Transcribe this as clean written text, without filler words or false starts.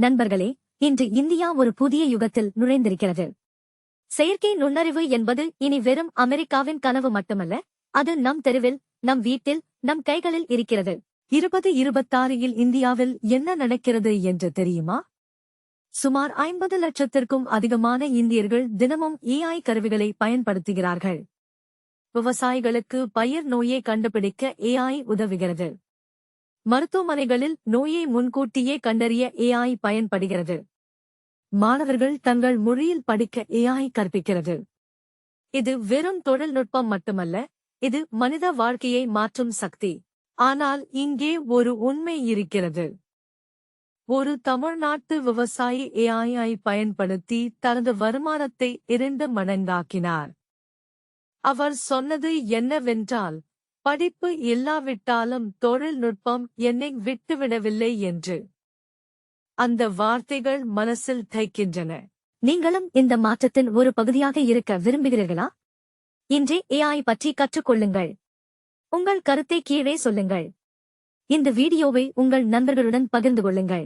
நண்பர்களே, இன்று இந்தியா ஒரு புதிய யுகத்தில் நுழைந்திருக்கிறது. செயற்கை நுண்ணறிவு என்பது இனி வெறும் அமெரிக்காவின் கனவு மட்டுமல்ல, அது நம் தெருவில், நம் வீட்டில், நம் கைகளில் இருக்கிறது. 2026 இந்தியாவில் என்ன நடக்கிறது என்று தெரியுமா? சுமார் 50 லட்சத்திற்கும் அதிகமான இந்தியர்கள் தினமும் AI கருவிகளை பயன்படுத்துகிறார்கள். விவசாயிகளுக்கு பயிர் நோயை கண்டுபிடிக்க AI உதவுகிறது. மருத்துவமனைகளில் நோயை முன்கூட்டியே கண்டறிய AI பயன்படுகிறது. மாணவர்கள் தங்கள் மொழியில் படிக்க AI கற்பிக்கிறது. இது வெறும் தொழில்நுட்பம் மட்டுமல்ல, இது மனித வாழ்க்கையை மாற்றும் சக்தி. ஆனால் இங்கே ஒரு உண்மை இருக்கிறது. ஒரு தமிழ்நாட்டு விவசாயி AI பயன்படுத்தி தனது வருமானத்தை 2 மடங்காக்கினார். அவர் சொன்னது என்னவென்றால், படிப்பு இல்லாவிட்டாலும் தொழில்நுட்பம் என்னை விட்டுவிடவில்லை என்று. அந்த வார்த்தைகள் மனசில் தைக்கின்றன. நீங்களும் இந்த மாற்றத்தின் ஒரு பகுதியாக இருக்க விரும்புகிறீர்களா? இன்றே AI பற்றி கற்றுக்கொள்ளுங்கள். உங்கள் கருத்தை கீழே சொல்லுங்கள். இந்த வீடியோவை உங்கள் நண்பர்களுடன் பகிர்ந்து கொள்ளுங்கள்.